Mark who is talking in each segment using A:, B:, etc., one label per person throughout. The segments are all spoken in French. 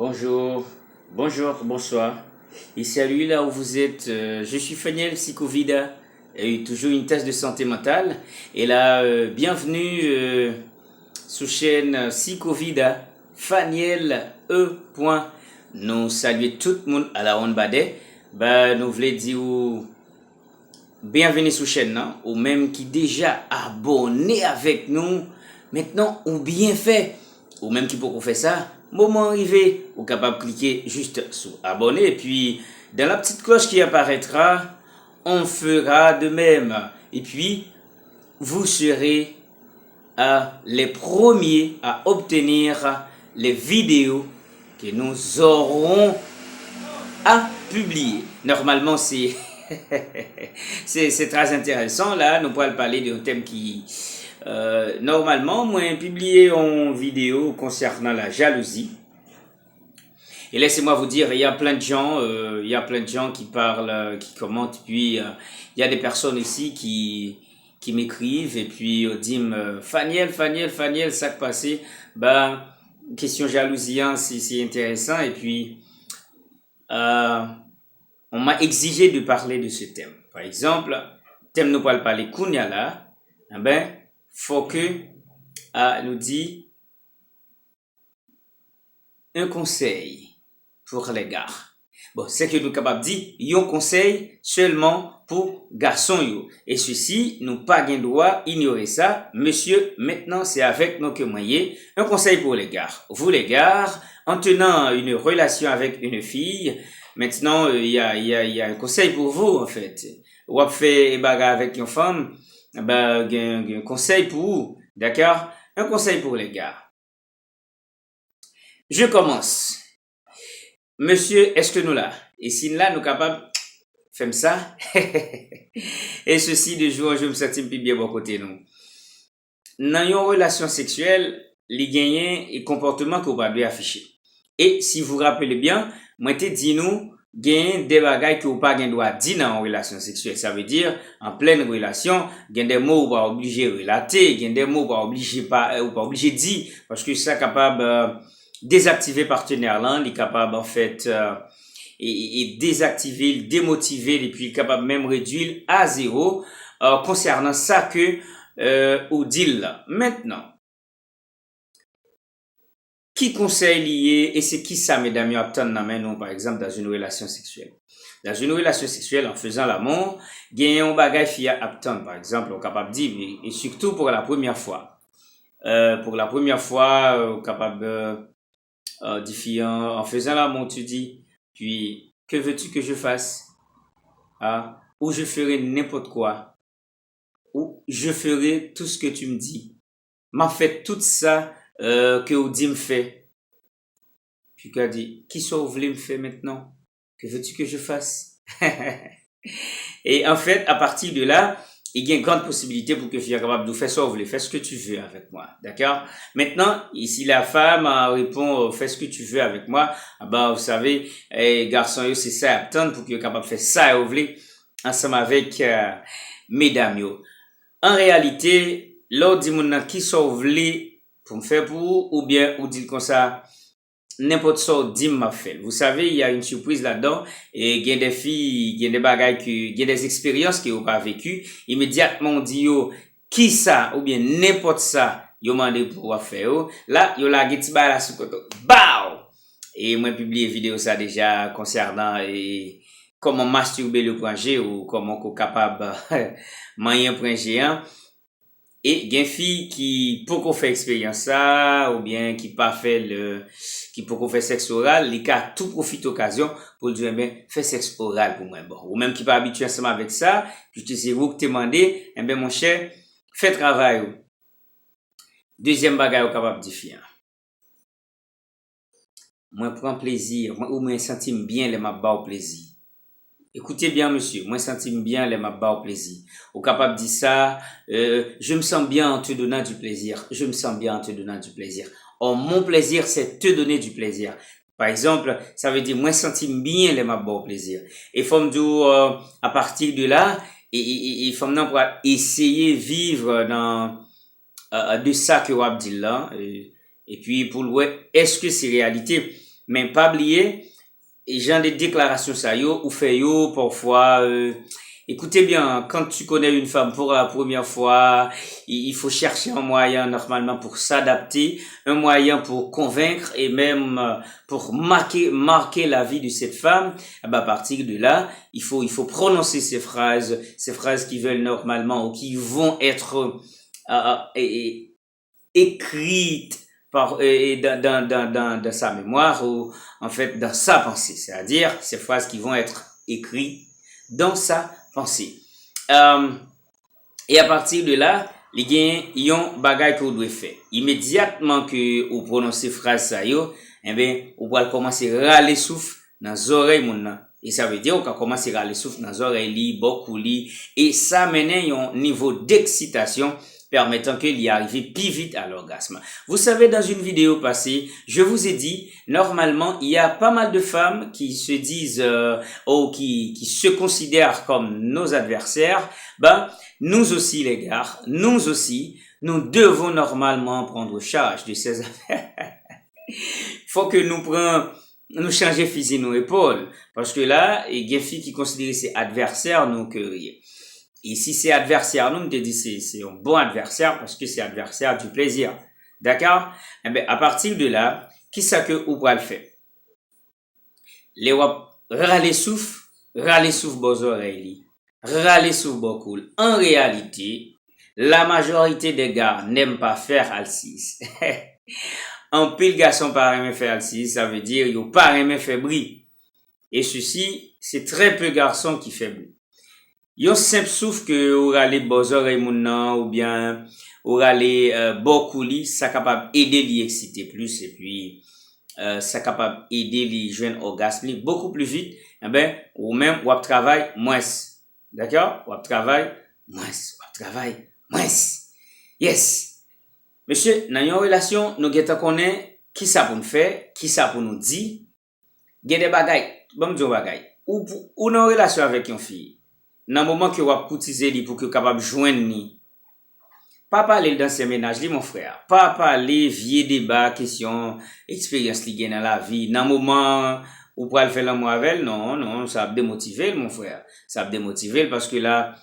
A: Bonjour, bonsoir. Et salut là où vous êtes. Je suis Faniel Psychovida, toujours une tasse de santé mentale. Et là, bienvenue sous chaîne Psychovida, Faniel E. Nous saluons tout le monde à la ronde badé. Nous voulons dire bienvenue sous chaîne, non? Ou même qui déjà abonné avec nous, maintenant ou bien fait, ou même qui peut faire ça, moment arrivé, ou capable de cliquer juste sur abonner, et puis dans la petite cloche qui apparaîtra, on fera de même. Et puis, vous serez les premiers à obtenir les vidéos que nous aurons à publier. Normalement, c'est très intéressant. Là, nous pourrons parler d'un thème qui, normalement, moi, publié en vidéo concernant la jalousie. Et laissez-moi vous dire, il y a plein de gens, qui parlent, qui commentent, puis il y a des personnes ici qui m'écrivent et puis disent Faniel, ça qui passé, question jalousie, c'est intéressant. Et puis on m'a exigé de parler de ce thème. Par exemple, thème nous parle parler Kounia là, faut que nous dit un conseil pour les gars. Bon, c'est que nous capable dire un conseil seulement pour garçons yo. Et ceci, nous pas gain droit ignorer ça. Monsieur, maintenant c'est avec nous que moyen. Un conseil pour les gars. Vous les gars, en tenant une relation avec une fille, maintenant il y a un conseil pour vous en fait. Ou fait bagarre avec une femme, un conseil pour vous, d'accord? Un conseil pour les gars. Je commence. Monsieur, est-ce que nous là? Et si là, nous capables faire ça? Et ceci, de jour, je me sens plus bien bon côté nous. Dans une relation sexuelle, les gagnants et comportements que vous pouvez afficher. Et si vous vous rappelez bien, moi, te dit nous, gagne des bagailles que vous pas gagne droit dire dans une relation sexuelle. Ça veut dire, en pleine relation, gagne des mots vous pas obligé relater, gagne des mots pas obligé dire, parce que ça capable, désactiver partenaire là, il est capable en fait et désactiver, démotiver et puis capable même réduire à zéro concernant ça que au deal là. Maintenant, qui conseille lié et c'est qui ça mesdames obtient non par exemple dans une relation sexuelle. Dans une relation sexuelle en faisant l'amour, gagner un bagage fille obtient par exemple, on capable dire et surtout pour la première fois. Capable différent, en faisant l'amour, tu dis, puis, que veux-tu que je fasse? Ou je ferai n'importe quoi. Ou je ferai tout ce que tu me dis. M'a fait tout ça que Audi me fait. Puis qu'elle dit, qui soit vous voulez me faire maintenant? Que veux-tu que je fasse? Et en fait, à partir de là, il y a une grande possibilité pour que tu sois capable de faire ça, vous voulez faire ce que tu veux avec moi, d'accord? Maintenant, ici la femme répond, fais ce que tu veux avec moi, vous savez, garçon, c'est ça, attendre pour que tu sois capable de faire ça, vous voulez, ensemble avec mesdames, yo. En réalité, l'autre dit, mon qui soit vous voulez pour me faire pour, ou bien, ou dit comme ça, n'importe sorte dit m'a fait. Vous savez, il y a une surprise là-dedans et il y a des filles, il y a des bagages il y a des expériences qui n'ont pas vécu. Immédiatement, on dit yo, qui ça ou bien n'importe ça, yo mandé pour faire. Là, yo la geti ba la sous côté. Bao! Et moi publié vidéo ça déjà concernant et comment masturber le point G ou comment qu'on capable moyen point G1. Et il y a une fille qui peut qu'on fait expérience ça, ou bien qui pas fait qui peut qu'on fait sexe oral, les cas tout profite occasion pour dire, fais sexe oral pour moi, bon. Ou même qui pas habitué ensemble avec ça, puis tu sais, vous que t'es demandé, mon cher, fais travail. Deuxième bagage, ou capable de faire. Moi, prends plaisir, ou moi, senti bien les ma au plaisir. Écoutez bien, monsieur, moi, senti bien les ma au plaisir. Au capable de dire ça, je me sens bien en te donnant du plaisir. Je me sens bien en te donnant du plaisir. Or, mon plaisir, c'est te donner du plaisir. Par exemple, ça veut dire, moi, senti bien les ma au plaisir. Et faut me dire, à partir de là, et faut me pour essayer vivre dans, de ça que vous avez dit là, et puis pour le est-ce que c'est réalité? mais pas oublier, et genre de déclarations ça yo, ou fait yo, parfois, écoutez bien, quand tu connais une femme pour la première fois, il faut chercher un moyen normalement pour s'adapter, un moyen pour convaincre et même pour marquer la vie de cette femme. Eh ben, à partir de là, il faut prononcer ces phrases qui veulent normalement ou qui vont être écrites dans sa mémoire ou en fait dans sa pensée, c'est-à-dire ces phrases qui vont être écrites dans sa pensée. Et à partir de là, les gains yon bagay que vous devez faire. Immédiatement que vous prononcez phrase ça yo, eh bien, vous allez commencer à râler souffle dans les oreilles moun. Et ça veut dire qu'on commence à râler souffle dans les oreilles li, beaucoup li, et ça mène un niveau d'excitation permettant qu'il y arrive plus vite à l'orgasme. Vous savez, dans une vidéo passée, je vous ai dit, normalement, il y a pas mal de femmes qui se disent, qui se considèrent comme nos adversaires. Ben, nous aussi, les gars, nous aussi, nous devons normalement prendre charge de ces affaires. Faut que nous changer fusil nos épaules. Parce que là, il y a des filles qui considèrent ces adversaires, nous que rien. Et si c'est adversaire, nous, on te dit c'est un bon adversaire parce que c'est adversaire du plaisir. D'accord? Eh bien, à partir de là, qui ça que ou va le faire? Les wap râler souffle vos oreilles, râler souffle beaucoup. En réalité, la majorité des gars n'aiment pas faire al-6. En pile garçon pas aimer faire al-6, ça veut dire yo pas aimer faire bruit. Et ceci, c'est très peu garçons qui fait bruit. Yon simple souffle que ou râler vos oreilles moun ou bien ou râler beaucoup li, ça capable aider li exciter plus et puis ça capable aider li joindre orgasme beaucoup plus vite. Eh ben ou même ou travail moins. D'accord? Ou travail moins. Yes. Monsieur, dans une relation, nous geta connaît qui ça pour nous faire, qui ça pour nous dire. Gen des bagay, bon dire bagay. Ou dans relation avec une fille. Dans le moment que vous avez cotisé pour que vous capable joindre ni. Pas parler dans ces ménages, mon frère. Pas parler vieux débat, question, expérience li gen dans la vie. Dans le moment où vous pouvez faire l'amour avec elle, non, ça va démotiver, mon frère. Ça va démotiver parce que là,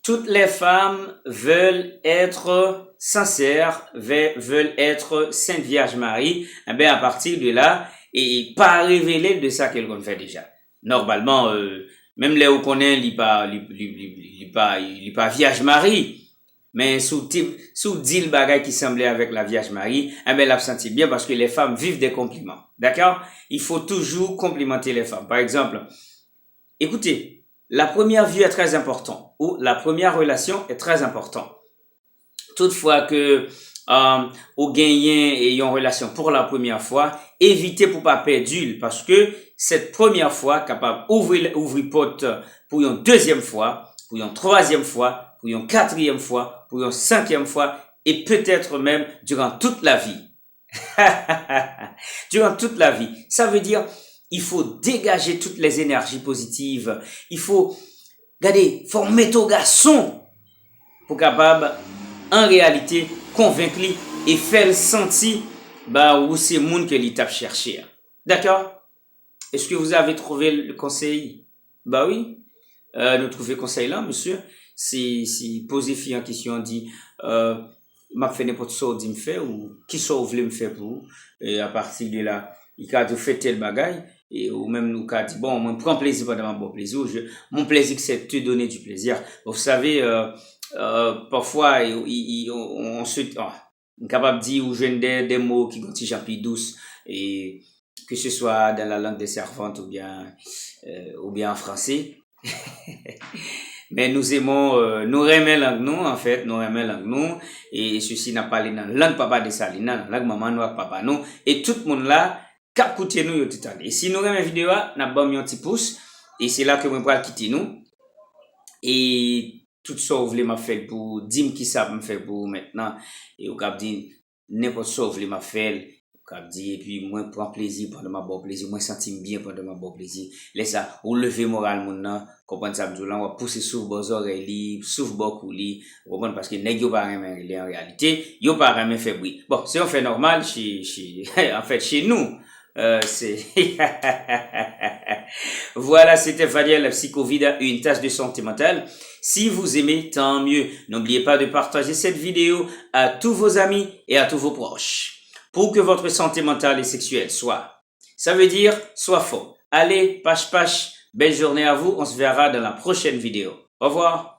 A: toutes les femmes veulent être sincères, veulent être Sainte Vierge Marie. Eh bien, à partir de là, et pas révéler de ça qu'elle fait déjà. Normalement, même les où connaît, il pas Vierge Marie. Mais sous dit le bagay qui semblait avec la Vierge Marie, eh ben, l'a senti bien parce que les femmes vivent des compliments. D'accord? Il faut toujours complimenter les femmes. Par exemple, écoutez, la première vue est très importante ou la première relation est très importante. Toutefois que, au gagnant et une relation pour la première fois, évitez pour pas perdre parce que cette première fois capable ouvrir porte pour une deuxième fois, pour une troisième fois, pour une quatrième fois, pour une cinquième fois et peut-être même durant toute la vie. Durant toute la vie. Ça veut dire il faut dégager toutes les énergies positives. Il faut former ton garçon pour capable en réalité convaincre et faire le sentir où c'est monde que il tape chercher. D'accord? Est-ce que vous avez trouvé le conseil? Bah oui. Nous trouvons le conseil là, monsieur. Si poser fille en question dit m'a fait n'importe quoi dit me faire ou qui soit voulez me faire pour et à partir de là il a fait tel bagaille et ou même nous a dit bon moi prends plaisir pendant mon bon plaisir mon plaisir c'est de te donner du plaisir. Vous savez parfois on se est capable de dire ou jeune des mots qui sont déjà plus douces et que ce soit dans la langue des servantes ou bien en français. Mais nous aimons, nous aimons langue nous, en fait, nous aimons langue nous, et ceci n'a pas dans langue papa de Salina, dans langue maman nous, papa nous, et tout le monde là, cap coûter nous, tout le temps. Et si nous aimons la vidéo, n'a pas mis un petit pouce, et c'est là que nous pourrons quitter nous, et tout ça, vous voulez m'a faire pour, dire qui ça me fait pour maintenant, et vous cap dire, n'importe ça, vous voulez m'a faire, et puis moi prends plaisir pendant ma bon plaisir moi sentir bien pendant ma bon plaisir laisse ça ou lever moral mon nan comprendre ça là on va pousser sous vos oreilles sous beaucoup li comprendre parce que nèg yo pas en réalité yo pas jamais fait bruit bon c'est on fait normal chez en fait chez nous C'est... Voilà, c'était Valiel, la psychovida, une tasse de santé mentale. Si vous aimez, tant mieux. N'oubliez pas de partager cette vidéo à tous vos amis et à tous vos proches pour que votre santé mentale et sexuelle soit, ça veut dire, soit fort. Allez, pache pache, belle journée à vous. On se verra dans la prochaine vidéo. Au revoir.